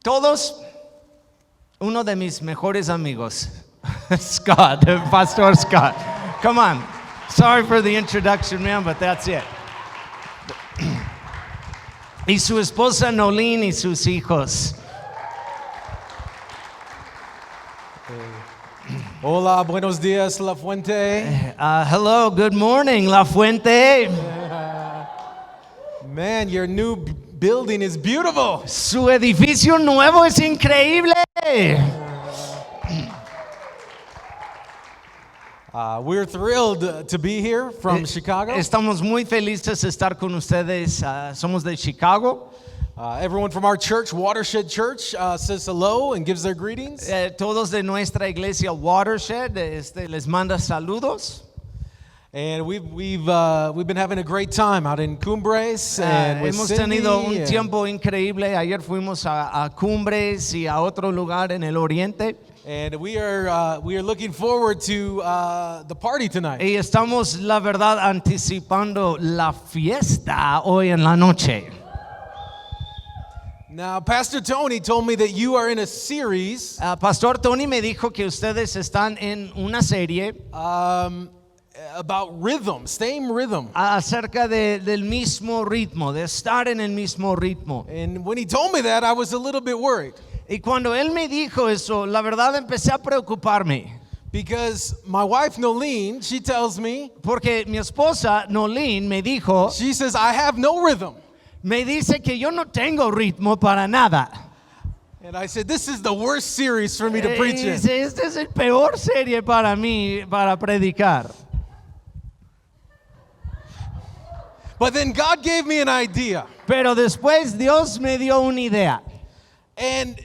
Todos, uno de mis mejores amigos, Scott, Pastor Scott. Come on. Sorry for the introduction, man, but that's it. Y su esposa Nolene y sus hijos. Hola, buenos días, La Fuente. Hello, good morning, La Fuente. Man, your new building is beautiful. Su edificio nuevo es increíble. We're thrilled to be here from Chicago. Estamos muy felices de estar con ustedes. Somos de Chicago. Everyone from our church, Watershed Church, says hello and gives their greetings. Todos de nuestra iglesia Watershed les manda saludos. And we've been having a great time out in Cumbres and with Hemos Cindy tenido un and- tiempo increíble. Ayer fuimos a Cumbres y a otro lugar en el oriente. And we are looking forward to the party tonight. Y estamos, la verdad, anticipando la fiesta hoy en la noche. Now, Pastor Tony told me that you are in a series Pastor Tony me dijo que ustedes están en una serie about rhythm, same rhythm. acerca del mismo ritmo, de estar en el mismo ritmo. And when he told me that, I was a little bit worried Y cuando él me dijo eso, la verdad empecé a preocuparme. because my wife Nolene, she tells me, Porque mi esposa Nolene me dijo, she says, I have no rhythm. me dice que yo no tengo ritmo para nada. And I said, this is the worst series for me to preach Y in. dice, esta es el peor serie para mí para predicar. But then God gave me an idea. Pero después Dios me dio una idea. And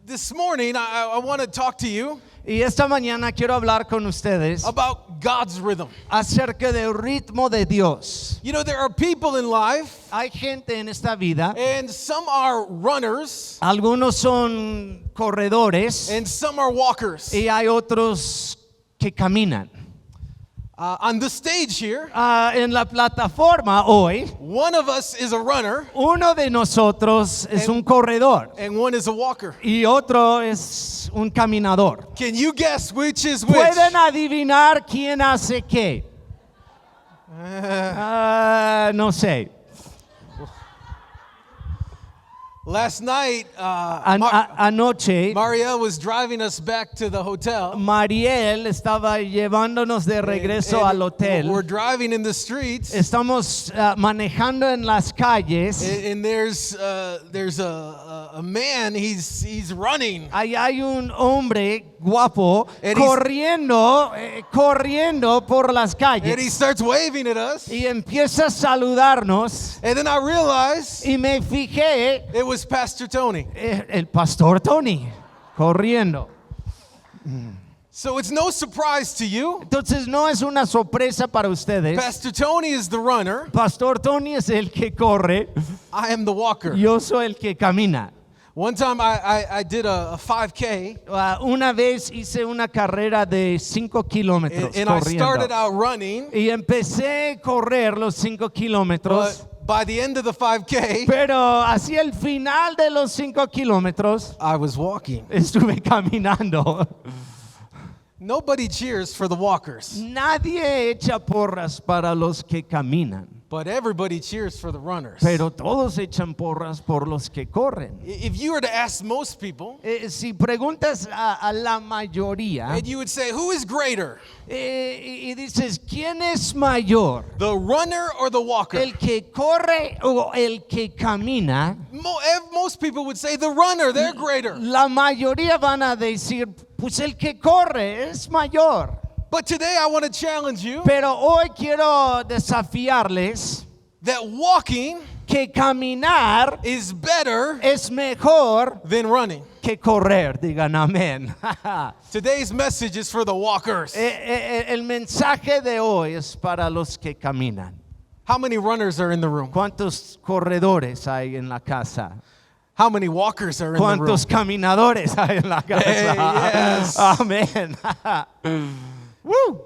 this morning, I want to talk to you Y esta mañana quiero hablar con ustedes about God's rhythm. acerca del ritmo de Dios. You know, there are people in life, Hay gente en esta vida, and some are runners, algunos son corredores and some are walkers. y hay otros que caminan. On the stage here, En la plataforma hoy, one of us is a runner, uno de nosotros es un corredor and one is a walker. y otro es un caminador. Can you guess which is which? ¿Pueden adivinar quién hace qué? No sé. Last night, Anoche, Marielle was driving us back to the hotel. Mariel estaba llevándonos de regreso And al hotel. We're driving in the streets, Estamos manejando en las calles. and there's a man. He's running, Ahí hay un hombre guapo And he's- corriendo por las and he calles. starts waving at us. Y empieza a saludarnos. And then I realized Y me fijé, it was Pastor Tony. el pastor Tony corriendo. So it's no surprise to you. Entonces no es una sorpresa para ustedes. Pastor Tony is the runner. Pastor Tony es el que corre. I am the walker. Yo soy el que camina. One time I did a 5K, Una vez hice una carrera de 5 kilómetros and I corriendo. started out running. Y empecé a correr los 5 kilómetros. But by the end of the 5K, Pero hacia el final de los 5 kilómetros I was walking. estuve caminando. Nobody cheers for the walkers, Nadie echa porras para los que caminan. but everybody cheers for the runners. Pero todos echan porras por los que corren. If you were to ask most people, Si preguntas a la mayoría and you would say, who is greater, y dices, ¿quién es mayor? the runner or the walker? ¿El que corre o el que camina? Most people would say the runner, they're greater. La mayoría van a decir, pues el que corre es mayor. But today I want to challenge you Pero hoy quiero desafiarles that walking que caminar is better es mejor than running. que correr. Digan amén. Today's message is for the walkers. El mensaje de hoy es para los que caminan. How many runners are in the room? ¿Cuántos corredores hay en la casa? How many walkers are in the room? ¿Cuántos caminadores hay en la casa? Hey, yes. Amén. Woo.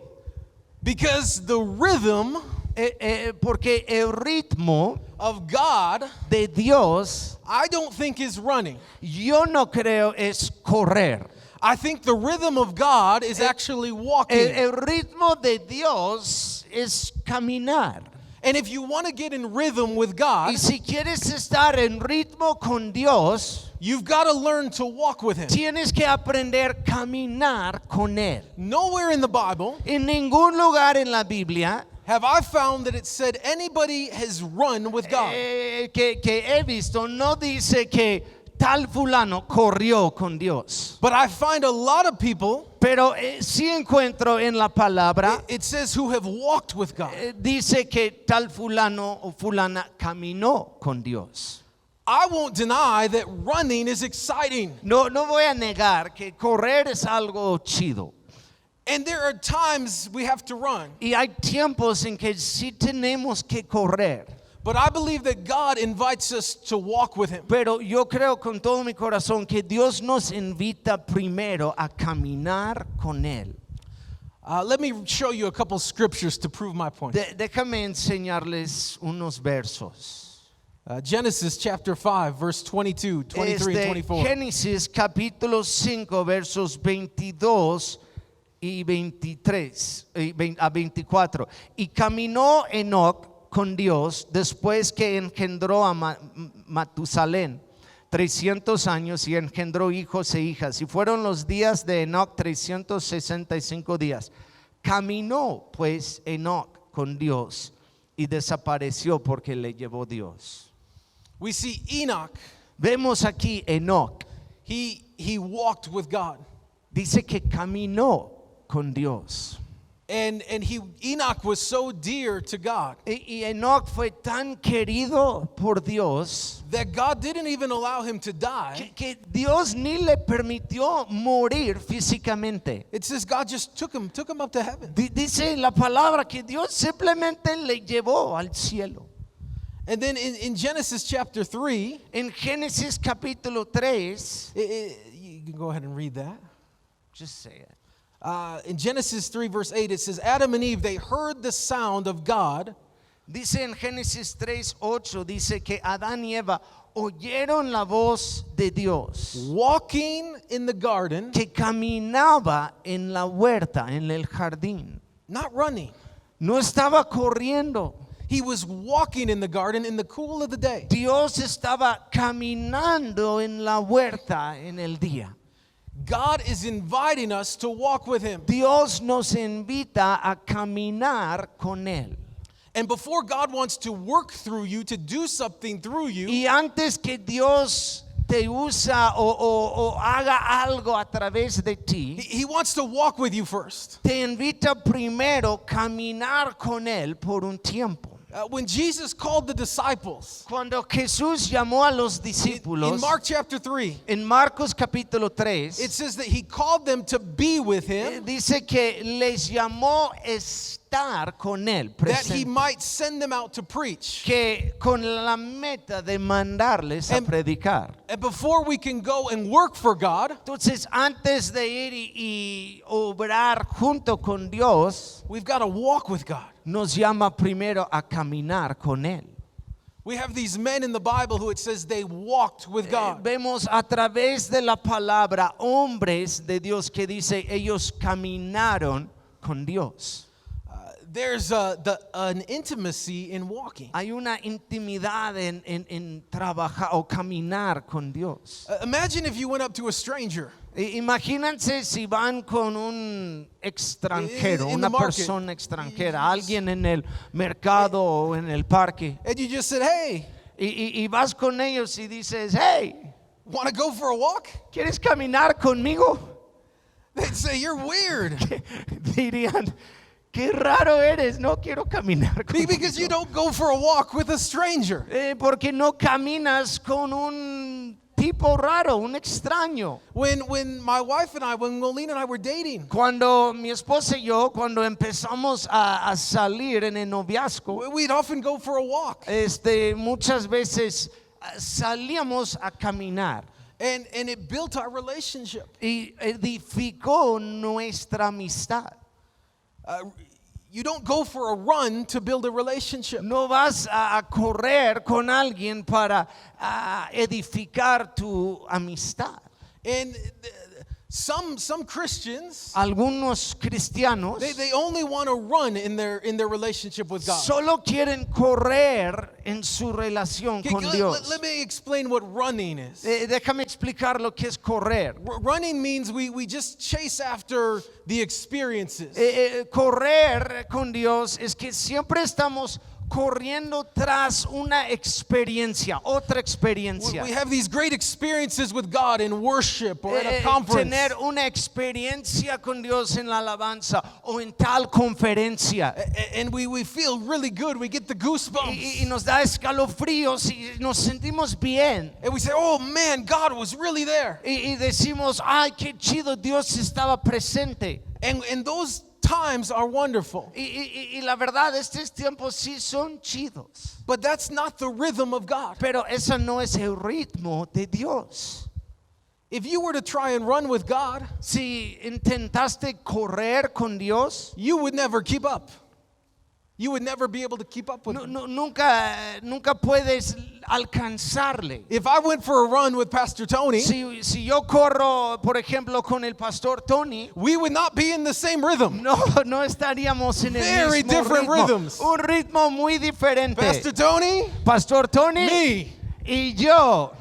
Because the rhythm Porque el ritmo of God, de Dios, I don't think is running. yo no creo es correr. I think the rhythm of God is actually walking. El ritmo de Dios es caminar. And if you want to get in rhythm with Y God, si quieres estar en ritmo con Dios, you've got to learn to walk with Him. tienes que aprender a caminar con Él. Nowhere in the Bible En ningún lugar en la Biblia have I found that it said anybody has run with God. que he visto no dice que tal fulano corrió con Dios. But I find a lot of people, Pero sí encuentro en la palabra, it says, who have walked with God. dice que tal fulano o fulana caminó con Dios. I won't deny that running is exciting. No voy a negar que correr es algo chido. And there are times we have to run. Y hay tiempos en que sí tenemos que correr. But I believe that God invites us to walk with Him. Pero yo creo con todo mi corazón que Dios nos invita primero a caminar con Él. Let me show you a couple scriptures to prove my point. Déjame enseñarles unos versos. Genesis chapter 5, verse 22, 23, and 24. Génesis capítulo 5 versos 22 y 23 a 24. Y caminó Enoc con Dios después que engendró a Matusalén 300 años y engendró hijos e hijas. Y fueron los días de Enoc 365 días. Caminó pues Enoc con Dios y desapareció porque le llevó Dios. We see Enoch, Vemos aquí Enoc. he walked with God. Dice que caminó con Dios. And Enoch was so dear to God Y Enoc fue tan querido por Dios that God didn't even allow him to die. que Dios ni le permitió morir físicamente. It says God just took him up to heaven. Dice la palabra que Dios simplemente le llevó al cielo. And then in Genesis chapter 3, En Génesis capítulo 3, you can go ahead and read that. just say it. In Genesis 3 verse 8 it says Adam and Eve, they heard the sound of God. Dice en Génesis 3:8 dice que Adán y Eva oyeron la voz de Dios Walking in the garden, que caminaba en la huerta, en el jardín. not running. No estaba corriendo. He was walking in the garden in the cool of the day. Dios estaba caminando en la huerta en el día. God is inviting us to walk with Him. Dios nos invita a caminar con Él. And before God wants to work through you, to do something through you, Y antes que Dios te usa o haga algo a través de ti, He wants to walk with you first. te invita primero a caminar con Él por un tiempo. When Jesus called the disciples, Cuando Jesús llamó a los in discípulos, Mark chapter 3, en Marcos capítulo 3, it says that He called them to be with Him, dice que les llamó estar con Él, that He presente, might send them out to preach. que con la meta de mandarles a predicar. And before we can go and work for God, Entonces, antes de ir y obrar junto con Dios, we've got to walk with God. nos llama primero a caminar con Él. We have these men in the Bible who it says they walked with God. Vemos a través de la palabra hombres de Dios que dice ellos caminaron con Dios. There's an intimacy in walking. Hay una intimidad en trabajar o caminar con Dios. Imagine if you went up to a stranger Imagínense si van con un extranjero, In the una market. persona extranjera, alguien en el mercado o en el parque, and you just said, hey, y vas con ellos y dices, hey, want to go for a walk? ¿quieres caminar conmigo? They'd say, you're weird. Dirían, qué raro eres, no quiero caminar contigo. Because you don't go for a walk with a stranger. Porque no caminas con un tipo raro, un extraño. When my wife and I, when Molina and I were dating, Cuando mi esposa y yo, cuando empezamos a salir en el noviazgo, we'd often go for a walk. muchas veces salíamos a caminar And it built our relationship. y edificó nuestra amistad. you don't go for a run to build a relationship. No vas a correr con alguien para edificar tu amistad. And some Christians, Algunos cristianos they only want to run in their relationship with God. solo quieren correr en su relación Okay, con Dios. let me explain what running is. Déjame explicar lo que es correr. Running means we just chase after the experiences. Correr con Dios es que siempre estamos corriendo tras una experiencia, otra experiencia. We have these great experiences with God in worship or at a conference. Tener una experiencia con Dios en la alabanza o en tal conferencia. And we feel really good. We get the goosebumps. Y nos da escalofríos y nos sentimos bien. And we say, oh man, God was really there. Y decimos, ay, qué chido, Dios estaba presente. And those times are wonderful. Y la verdad, estos tiempos sí son chidos. But that's not the rhythm of God. Pero ese no es el ritmo de Dios. If you were to try and run with God, Si intentaste correr con Dios, you would never keep up. You would never be able to keep up with him. nunca puedes alcanzarle. If I went for a run with Pastor Tony, Si yo corro, por ejemplo, con el pastor Tony, we would not be in the same rhythm. no estaríamos en el Very mismo different ritmo. rhythms. Un ritmo muy diferente. Pastor Tony, Pastor Tony me. y yo.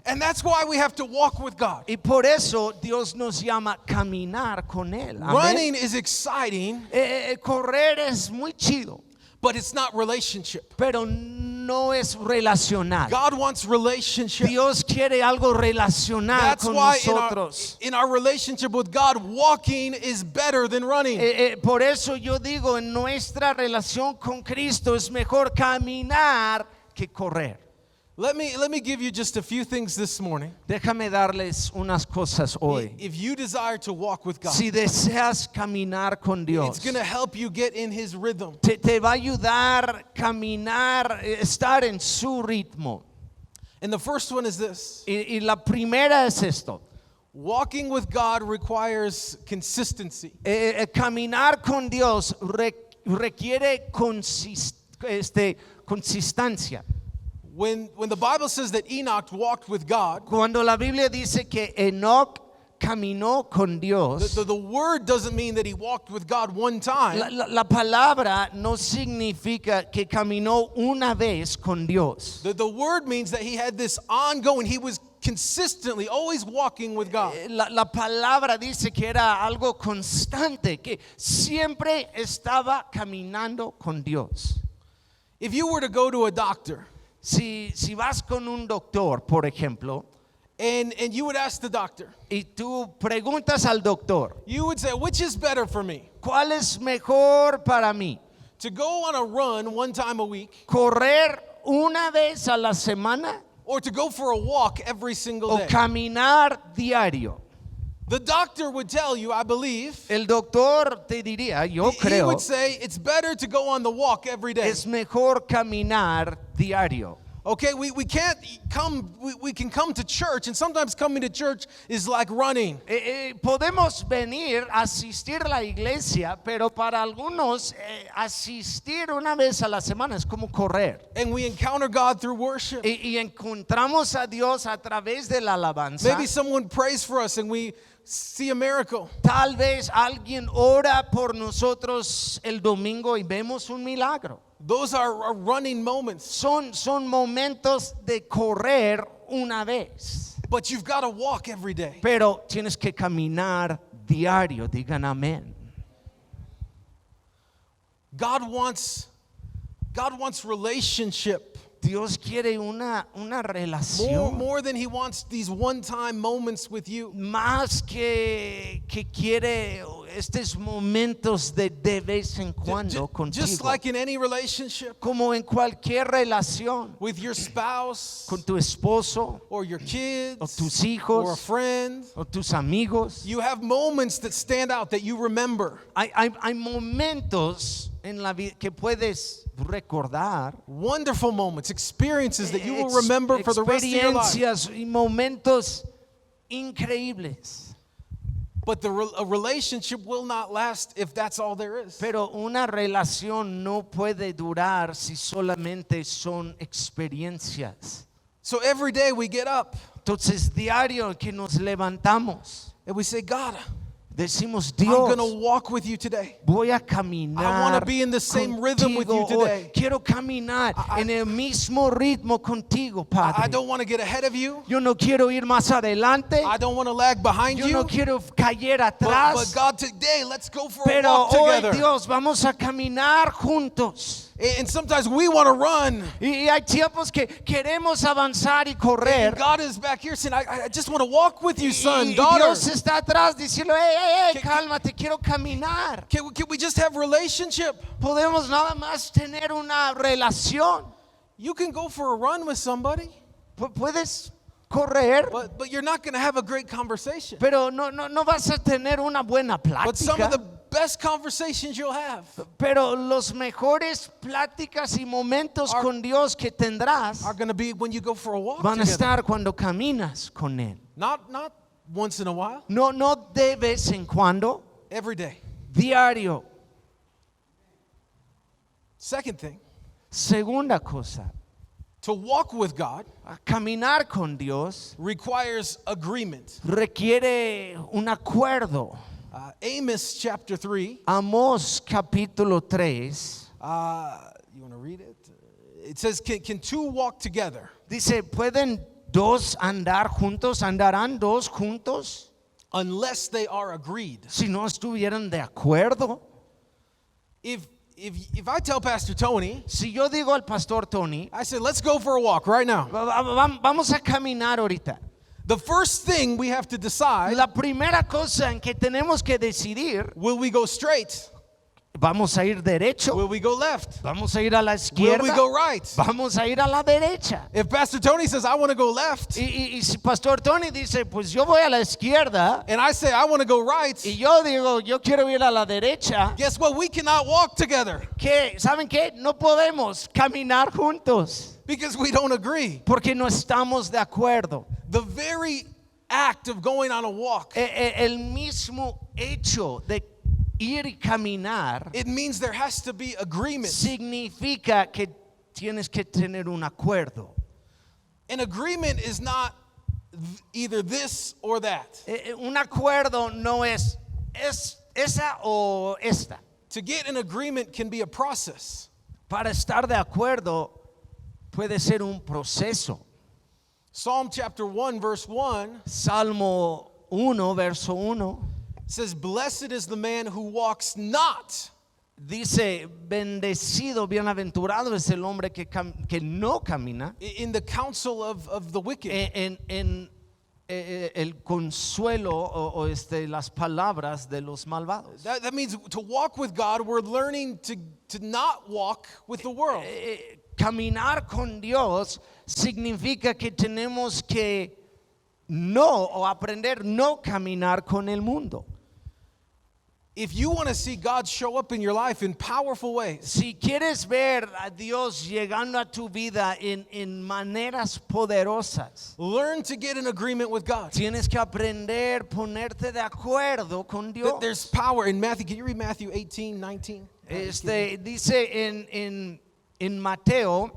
And that's why we have to walk with God. Y por eso Dios nos llama caminar con Él. Amén. Running is exciting, Correr es muy chido, but it's not relationship. pero no es relacional. God wants relationship. Dios quiere algo relacional That's con why nosotros. in our relationship with God, walking is better than running. Por eso yo digo, en nuestra relación con Cristo es mejor caminar que correr. Let me give you just a few things this morning. Déjame darles unas cosas hoy. If you desire to walk with God, Si deseas caminar con it's Dios, going to help you get in His rhythm. te va a ayudar caminar, estar en su ritmo. And the first one is this. Y la primera es esto. Walking with God requires consistency. Caminar con Dios requiere consistencia. When the Bible says that Enoch walked with God, Cuando la Biblia dice que Enoch caminó con Dios, the word doesn't mean that he walked with God one time. la palabra no significa que caminó una vez con Dios. The word means that he had this ongoing, he was consistently always walking with God. La palabra dice que era algo constante, que siempre estaba caminando con Dios. If you were to go to a doctor Si vas con un doctor, por ejemplo, and you would ask the doctor, y tú preguntas al doctor, you would say, which is better for me? ¿cuál es mejor para mí? To go on a run one time a week, ¿Correr una vez a la semana or to go for a walk every single o day? caminar diario? The doctor would tell you, I believe, El doctor te diría, yo he creo, would say it's better to go on the walk every day. es mejor caminar diario. Okay, we can't come, we can come to church, and sometimes coming to church is like running. Podemos venir, asistir a la iglesia, pero para algunos asistir una vez a la semana es como correr. And we encounter God through worship. Y encontramos a Dios a través de la alabanza. Maybe someone prays for us and we see a miracle. Tal vez alguien ora por nosotros el domingo y vemos un milagro. Those are running moments. Son momentos de correr una vez. But you've got to walk every day. Pero tienes que caminar diario. Digan amén. God wants relationship. Dios quiere una relación. More than He wants these one-time moments with you. Más que quiere estos momentos de vez en cuando Just contigo. like in any relationship, Como en cualquier relación, with your spouse, con tu esposo, or your kids, o tus or a hijos, friend, o tus amigos. you have moments that stand out that you remember. Hay momentos en la vida que puedes recordar. Wonderful moments, experiences that you will remember for the rest of your life. Experiencias y momentos increíbles. But a relationship will not last if that's all there is. Pero una relación no puede durar si solamente son experiencias. So every day we get up Entonces, diario que nos levantamos, and we say, God, decimos, I'm Dios, going to walk with you today. voy a caminar. I want to be in the same rhythm with you contigo hoy. today. Quiero caminar en el mismo ritmo contigo, Padre. I don't want to get ahead of you. Yo no quiero ir más adelante. I don't want to lag behind Yo you. no quiero caer But atrás. God, today, let's go for a Pero walk hoy, together. Dios, vamos a caminar juntos. And sometimes we want to run. Y hay tiempos que queremos avanzar y correr. And God is back here saying, I just want to walk with you, son, Y daughter. Dios está atrás diciendo, hey, Que- cálmate, quiero caminar. Can we just have relationship? Podemos nada más tener una relación. You can go for a run with somebody, Puedes correr, but you're not going to have a great conversation. pero no vas a tener una buena But some of the plática. best conversations you'll have Pero los mejores pláticas y momentos Are- con Dios que tendrás are going to be when you go for a walk van a together. estar cuando caminas con Él. Not once in a while, No de vez en cuando, every day. diario. Second thing, Segunda cosa, to walk with God caminar con Dios requires agreement. requiere un acuerdo. Amos chapter 3, Amós capítulo 3 you want to read it? It says, can two walk together dice, ¿pueden dos andar juntos? ¿Andarán dos juntos unless they are agreed? si no estuvieran de acuerdo? If I tell Pastor Tony, Si yo digo al pastor Tony, I said, let's go for a walk right now. Vamos a caminar ahorita. The first thing we have to decide, La primera cosa en que tenemos que decidir, will we go straight? ¿vamos a ir derecho? Will we go left? ¿Vamos a ir a la Will izquierda? we go right? ¿Vamos a ir a la derecha? If Pastor Tony says, I want to go left, Y si pastor Tony dice, pues yo voy a la izquierda, and I say, I want to go right, y yo digo, yo quiero ir a la derecha, guess what? We cannot walk together ¿saben qué? No podemos caminar juntos because we don't agree. porque no estamos de acuerdo. The very act of going on a walk, El mismo hecho de ir y caminar it means there has to be agreement. significa que tienes que tener un acuerdo. An agreement is not either this or that. Un acuerdo no es esa o esta. To get an agreement can be a process. Para estar de acuerdo puede ser un proceso. Psalm chapter 1 verse 1 Salmo 1, verso 1, says, blessed is the man who walks not dice, bendecido, bienaventurado es el hombre que no camina in the counsel of the wicked. en el consuelo o las palabras de los malvados. That means to walk with God, we're learning to not walk with the world. Caminar con Dios significa que tenemos que no o aprender no caminar con el mundo. If you want to see God show up in your life in powerful ways, Si quieres ver a Dios llegando a tu vida en maneras poderosas, learn to get in agreement with God. tienes que aprender ponerte de acuerdo con Dios. There's power in Matthew. Can you read Matthew 18, 19? Dice en Mateo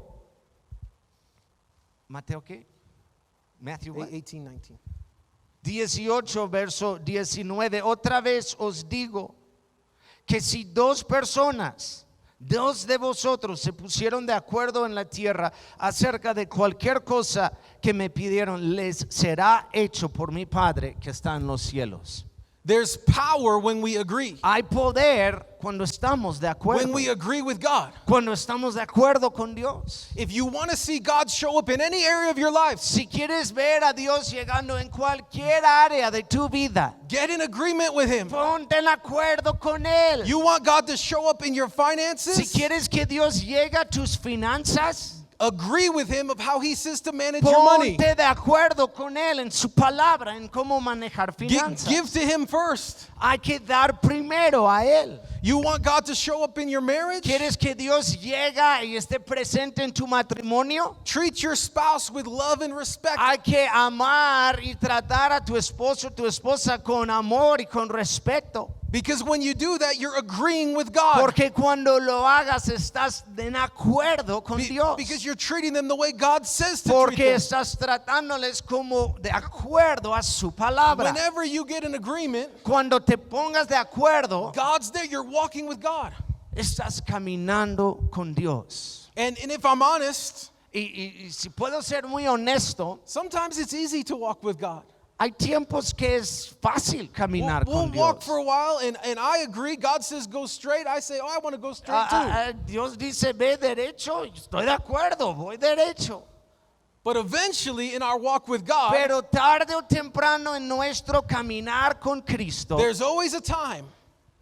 ¿qué? Matthew what? 18, 19. 18, verso 19. Otra vez os digo que si dos personas, dos de vosotros se pusieron de acuerdo en la tierra acerca de cualquier cosa que me pidieron, les será hecho por mi Padre que está en los cielos. There's power when we agree. Hay poder cuando estamos de acuerdo. When we agree with God. Cuando estamos de acuerdo con Dios. If you want to see God show up in any area of your life, Si quieres ver a Dios llegando en cualquier área de tu vida, get in agreement with Him. ponte en acuerdo con Él. You want God to show up in your Si finances? quieres que Dios llegue a tus finanzas, agree with him of how he says to manage your money. Ponte de acuerdo con él en su palabra, en cómo manejar Give finanzas. to him first. Hay que dar primero a él. You want God to show up in your marriage? ¿Quieres que Dios llegue y esté presente en tu matrimonio? Treat your spouse with love and respect. Hay que amar y tratar a tu esposo, tu esposa con amor y con respeto. Because when you do that, you're agreeing with God. Porque cuando lo hagas estás en acuerdo con Dios. Because you're treating them the way God says to Porque treat them. estás tratándoles como de acuerdo a su palabra. Whenever you get an agreement, Cuando te pongas de acuerdo, God's there. You're walking with God. estás caminando con Dios. And if I'm honest, Y si puedo ser muy honesto, sometimes it's easy to walk with God. hay tiempos que es fácil caminar We'll con walk Dios. for a while, and I agree. God says go straight. I say, oh, I want to go straight too. Dios dice ve derecho, y estoy de acuerdo, voy derecho. But eventually, in our walk with God, Pero tarde o temprano en nuestro caminar con Cristo, there's always a time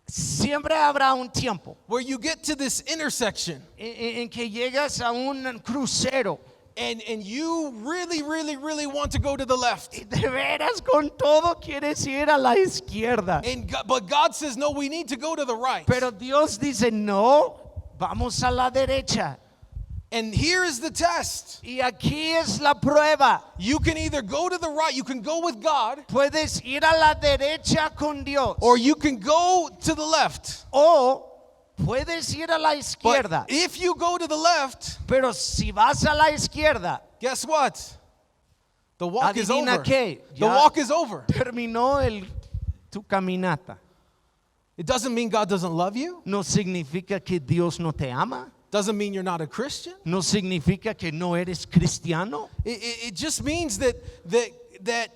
siempre habrá un tiempo where you get to this intersection, en que llegas a un crucero and you really, really, really want to go to the left. y de veras con todo quieres ir a la izquierda. But God says, no, we need to go to the right. Pero Dios dice, no, vamos a la derecha. And here is the test. Y aquí es la prueba. You can either go to the right, you can go with God, Puedes ir a la derecha con Dios. or you can go to the left. O puedes ir a la izquierda. But if you go to the left, Pero si vas a la izquierda, guess what? The walk is adivina over. qué, The ya walk is over. terminó tu caminata. It doesn't mean God doesn't love you. No significa que Dios no te ama. Doesn't mean you're not a Christian. No significa que no eres cristiano. It just means that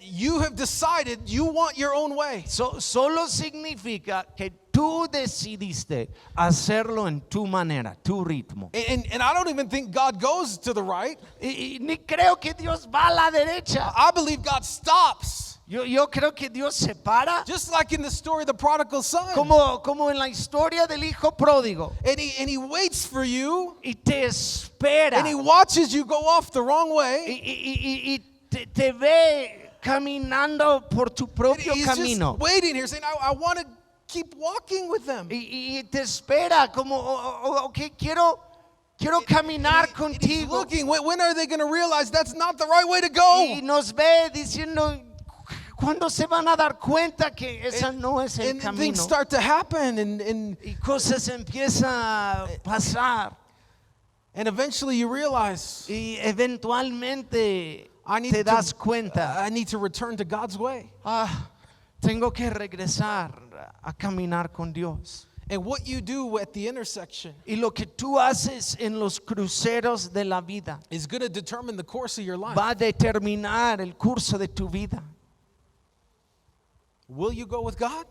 you have decided you want your own way. Solo significa que tú decidiste hacerlo en tu manera, tu ritmo. And I don't even think God goes to the right. Y ni creo que Dios va a la derecha. I believe God stops. Yo creo que Dios se para, Just like in the story of the prodigal son. como en la historia del hijo pródigo, And he waits for you, y te espera, and he watches you go off the wrong way. y te ve caminando por tu propio He's camino. just waiting here saying, I want to keep walking with them. Y te espera como, ok, quiero caminar And he's contigo. looking, when are they going to realize that's not the right way to go? Y nos ve diciendo, ¿cuándo se van a dar cuenta que esa no es el And camino? things start to happen, and Y cosas empiezan a pasar. eventually you realize, Y eventualmente I te das cuenta, need to return to God's way. tengo que regresar a caminar con Dios. And what you do at the intersection Y lo que tú haces en los cruceros de la vida is going to determine the course of your life. va a determinar el curso de tu vida. Will you go with God?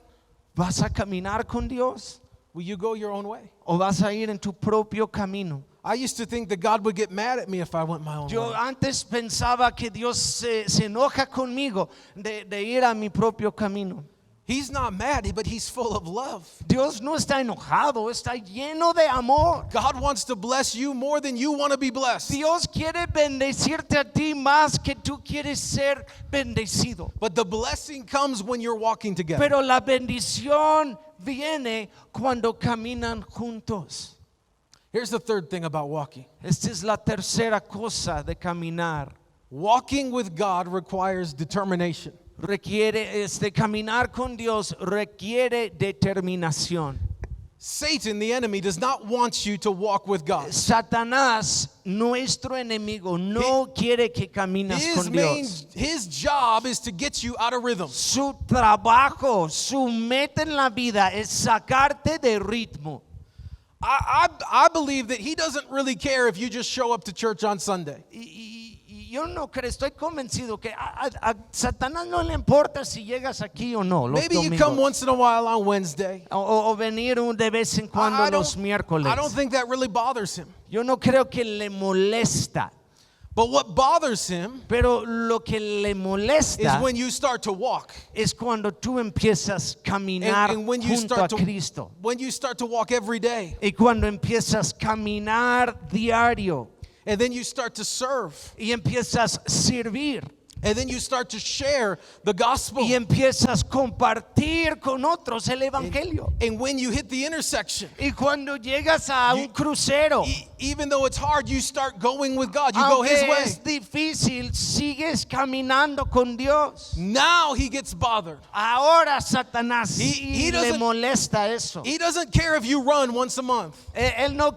¿Vas a caminar con Dios Will you go your own way? o vas a ir en tu propio camino? I used to think that God would get mad at me if I went my own Yo way. antes pensaba que Dios se enoja conmigo de ir a mi propio camino. He's not mad, but he's full of love. Dios no está enojado, está lleno de amor. God wants to bless you more than you want to be blessed. Dios quiere bendecirte a ti más que tú quieres ser bendecido. But the blessing comes when you're walking together. Pero la bendición viene cuando caminan juntos. Here's the third thing about walking. Esta es la tercera cosa de caminar. Walking with God requires determination. Caminar con Dios requiere determinación. Satan, the enemy, does not want you to walk with God. Satanás, nuestro enemigo, no quiere que caminas con Dios. His job is to get you out of rhythm. Su trabajo, su meta en la vida es sacarte de ritmo. I believe that he doesn't really care if you just show up to church on Sunday. Y yo no creo, estoy convencido que a Satanás no le importa si llegas aquí o no los Maybe you domingos. come once in a while on Wednesday. O venir de vez en cuando los miércoles. I don't think that really bothers him. Yo no creo que le molesta. But what bothers him Pero lo que le is molesta when you start to walk. es cuando tú empiezas a caminar And when you junto a start to Cristo. walk every day. Y cuando empiezas a caminar diario. And then you start to serve. y empiezas a servir. And then you start to share the gospel. Y empiezas a compartir con otros el evangelio. And when you hit the intersection, Y cuando llegas a un crucero, even though it's hard, you start going with God. You go His aunque way. es difícil, sigues caminando con Dios. Now He gets bothered. Ahora Satanás He le doesn't- molesta eso. He doesn't care if you run once a month, Él no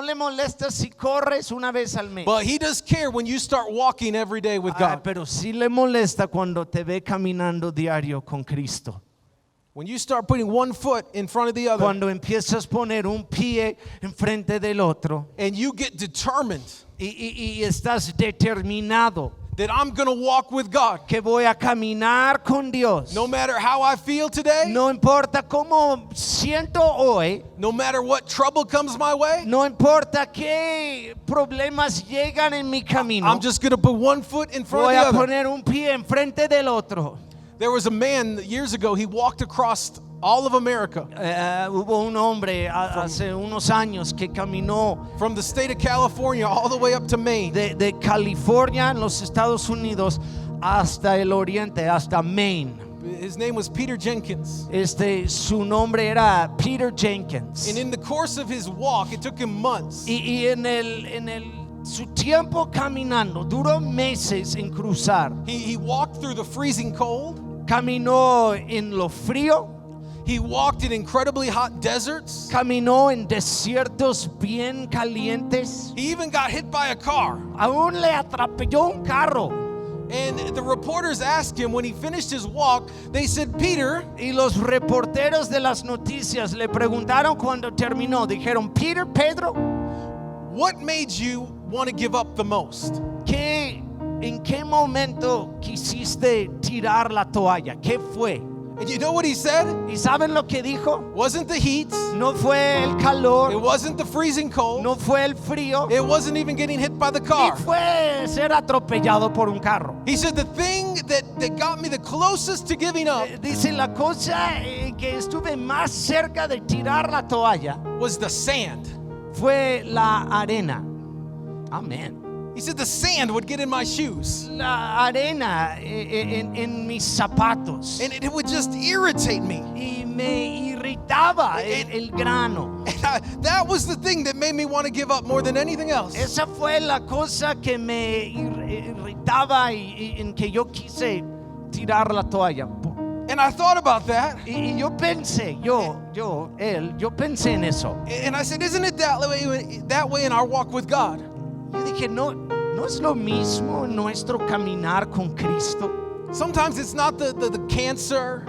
le molesta si corres una vez al mes. but He does care when you start walking every day with God. Pero sí le molesta cuando te ve caminando diario con Cristo. When you start putting one foot in front of the other, Cuando empiezas a poner un pie enfrente del otro and you get determined y estás determinado that I'm going to walk with God. que voy a caminar con Dios. No matter how I feel today, No importa cómo siento hoy, no matter what trouble comes my way, no importa qué problemas llegan en mi camino, I'm just going to put one foot in front voy of a the other. poner un pie enfrente del otro. There was a man years ago, he walked across all of America, Hubo un hombre hace unos años que caminó from the state of California all the way up to Maine. de California en los Estados Unidos hasta el oriente, hasta Maine. His name was Peter Jenkins. Su nombre era Peter Jenkins. And in the course of his walk, it took him months. Y su tiempo caminando duró meses en cruzar. He walked through the freezing cold. Caminó en lo frío, He walked in incredibly hot deserts. caminó en desiertos bien calientes. He even got hit by a car. Aún le atropelló un carro. And the reporters asked him when he finished his walk, they said, Peter, Y los reporteros de las noticias le preguntaron cuando terminó. Dijeron, Pedro, what made you want to give up the most? ¿en qué momento quisiste tirar la toalla? ¿Qué fue? And you know what he said? ¿Y saben lo que dijo? Wasn't the heat. No fue el It calor, wasn't the freezing cold. no fue el frío, It wasn't even getting hit by the ni car. fue ser atropellado por un carro. He said the thing that got me the closest to giving up Dice la cosa que estuve más cerca de tirar la toalla was the sand. fue la arena. Amén. He said the sand would get in my shoes. La arena en mis zapatos. And it would just irritate me. Y me irritaba el grano. And that was the thing that made me want to give up more than anything else. Esa fue la cosa que me irritaba y en que yo quise tirar la toalla. And I thought about that. Y yo pensé, yo pensé en eso. And I said, isn't it that way in our walk with God? Yo dije, no es lo mismo nuestro caminar con Cristo. Sometimes it's not the cancer.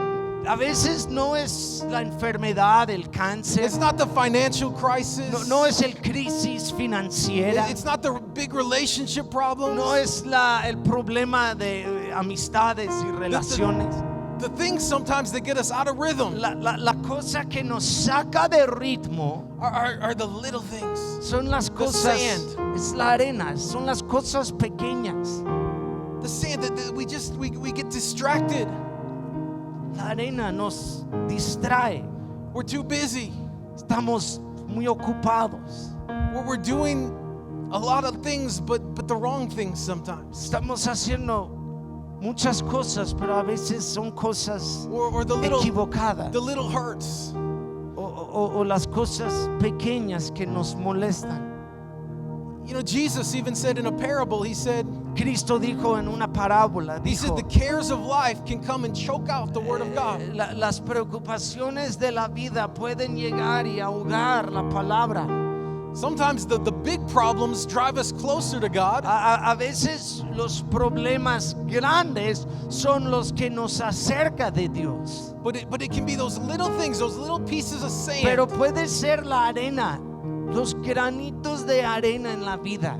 A veces no es la enfermedad, el cáncer. It's not the financial crisis. No es el crisis financiera. It's not the big relationship problems. No es el problema de amistades y relaciones. The things sometimes that get us out of rhythm La cosa que nos saca de ritmo are the little things. son las cosas, sand. es la arena, son las cosas pequeñas. The sand that we get distracted. La arena nos distrae. We're too busy. Estamos muy ocupados. We're doing a lot of things, but the wrong things sometimes. Estamos haciendo muchas cosas, pero a veces son cosas Or the equivocadas. little hurts. O las cosas pequeñas que nos molestan. You know, Jesus even said in a parable, he said Cristo dijo en una parábola, the cares of life can come and choke out the word of God. Las preocupaciones de la vida pueden llegar y ahogar la palabra. Sometimes the big problems drive us closer to God. A veces los problemas grandes son los que nos acerca de Dios. But it can be those little things, those little pieces of sand Pero puede ser la arena, los granitos de arena en la vida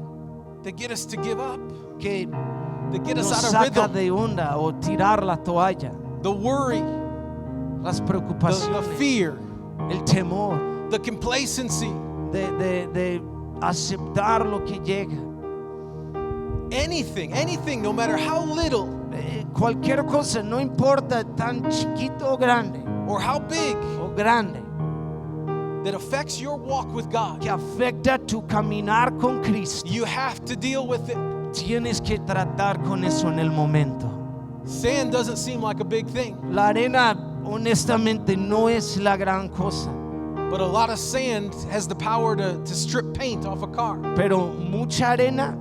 that get us to give up, que that get nos us out of saca rhythm. de onda o tirar la toalla. The worry, Las the preocupaciones, fear, el temor the complacency, de aceptar lo que llega. anything, no matter how little Cualquier cosa, no importa tan chiquito o grande or how big, o grande, that affects your walk with God, que afecta tu caminar con Cristo, you have to deal with it. tienes que tratar con eso en el momento. Sand doesn't seem like a big thing, La arena honestamente no es la gran cosa, but a lot of sand has the power to strip paint off a car. pero mucha arena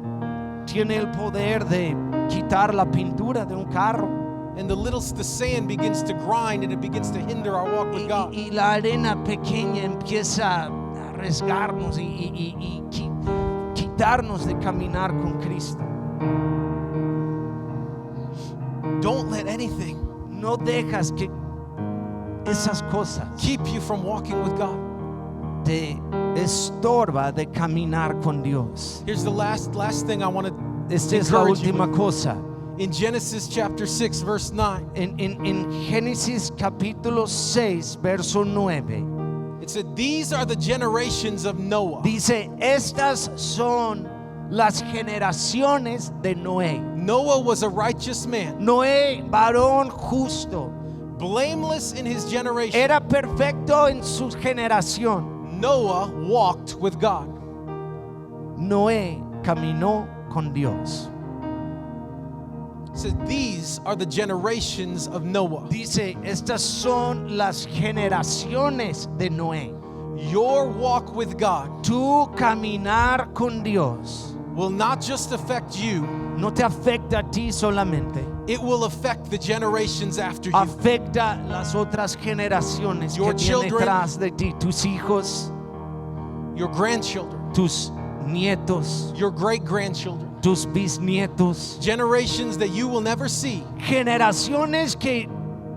tiene el poder de quitar la pintura de un carro. And the sand begins to grind and it begins to hinder our walk with God. Y la arena pequeña empieza a arriesgarnos y quitarnos de caminar con Cristo. Don't let anything No dejas que esas cosas keep you from walking with God. te estorba de caminar con Dios. Here's the last thing I want to Esta es la encourage you última with. cosa. In Genesis chapter 6 verse 9, En Génesis capítulo 6, verso 9, it said, "These are the generations of Noah." dice, estas son las generaciones de Noé. Noah was a righteous man, Noé, varón justo, blameless in his generation. era perfecto en su generación. Noah walked with God. Noé caminó con Dios. It said, "These are the generations of Noah." Dice, estas son las generaciones de Noé. Your walk with God Tu caminar con Dios will not just affect you, no te afecta a ti solamente, it will affect the generations after you. afecta las otras generaciones Your que vienen children, detrás de ti, tus hijos, Your grandchildren, tus nietos, your great-grandchildren, tus bisnietos, generations that you will never see. generaciones que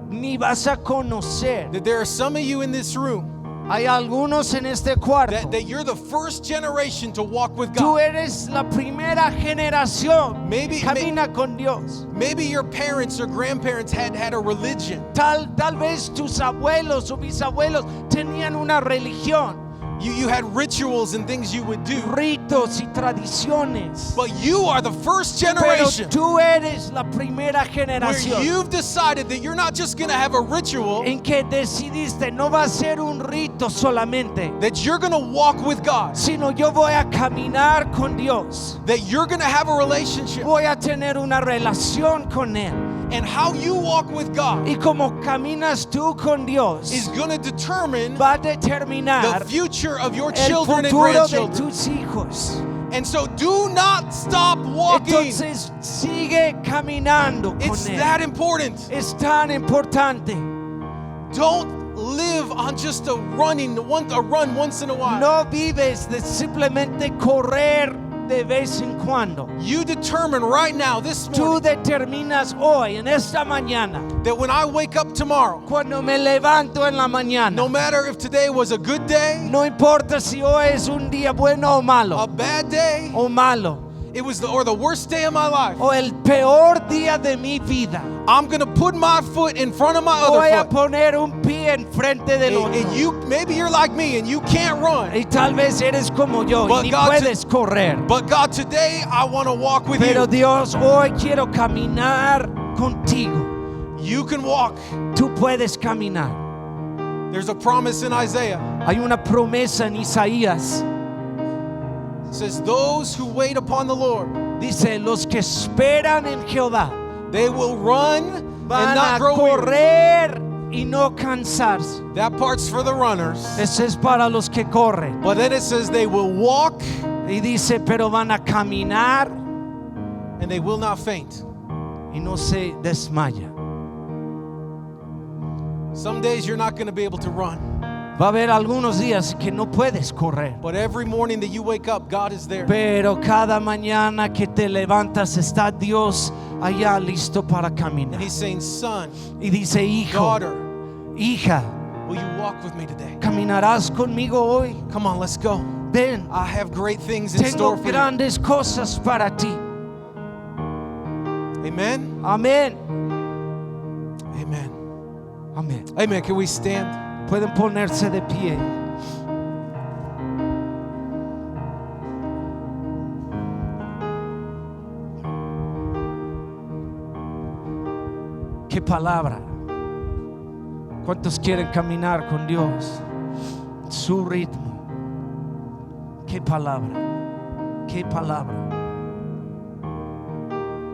ni vas a conocer. That there are some of you in this room Hay algunos en este cuarto. that you're the first generation to walk with Tú God. eres la primera generación. Maybe- Camina con Dios. Maybe your parents or grandparents had a religion. Tal vez tus abuelos o bisabuelos tenían una religión, You had rituals and things you would do. ritos y tradiciones. But you are the first Pero generation tú eres la primera where generación you've decided that you're not just going to have a ritual, en que decidiste no va a ser un rito solamente, that you're going to walk with God, sino yo voy a caminar con Dios. that you're going to have a relationship. Voy a tener una relación con Él. And how you walk with God Y como caminas tú con Dios, is going to determine va a determinar the future of your el children and futuro de grandchildren. tus hijos. And so do not stop walking. Entonces sigue caminando con It's Él. that important. Es tan importante. Don't live on just a run once in a while. No vives de simplemente correr de vez en cuando. You determine right now, this Tú morning, determinas hoy, en esta mañana, that when I wake up tomorrow, cuando me levanto en la no mañana, matter if today was a good day, no importa si hoy es un día bueno o a malo, bad day, o malo, it was the worst day of my life, o el peor día de mi vida, I'm going to put my foot in front of my voy other a foot. poner un pie enfrente del And otro. you, maybe you're like me and you can't run. Y tal vez eres como yo But y ni God puedes correr. But God, today I want to walk with Pero you. Dios, hoy quiero caminar contigo. You can walk. Tú puedes caminar. There's a promise in Isaiah. Hay una promesa en Isaías. It says, those who wait upon the Lord, Dice, los que esperan en Jehová they will run and van not a grow weary. correr y no cansarse. That part's for the runners. Eso es para los que corren. But then it says they will walk Y dice, pero van a caminar and they will not faint. y no se desmaya. Some days you're not going to be able to run. Va a haber algunos días que no puedes correr. But every morning that you wake up, God is there. Pero cada mañana que te levantas está Dios allá listo para And caminar. He's saying, son, Y dice, hijo, daughter, hija, will you walk with me today? ¿caminarás conmigo hoy? Come on, let's go. Ven, I have great things in tengo store for you. grandes cosas para ti. Amen. Amén. Amen. Amén. Amen. Can we stand? Pueden ponerse de pie. ¿Qué palabra? ¿Cuántos quieren caminar con Dios? su ritmo. Qué palabra, qué palabra.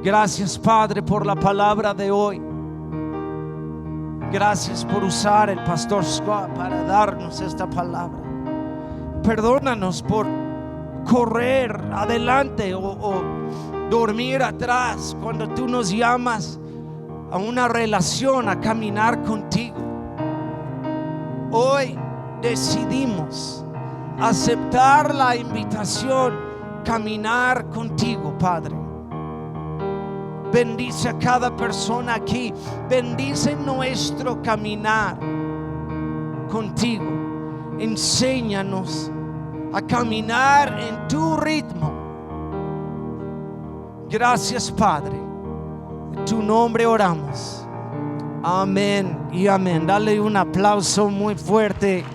Gracias, Padre, por la palabra de hoy. Gracias por usar el pastor Scott para darnos esta palabra. Perdónanos por correr adelante o dormir atrás cuando tú nos llamas a una relación, a caminar contigo. Hoy decidimos aceptar la invitación, caminar contigo, Padre. Bendice a cada persona aquí. Bendice nuestro caminar contigo. Enséñanos a caminar en tu ritmo. Gracias, Padre. En tu nombre oramos. Amén y amén. Dale un aplauso muy fuerte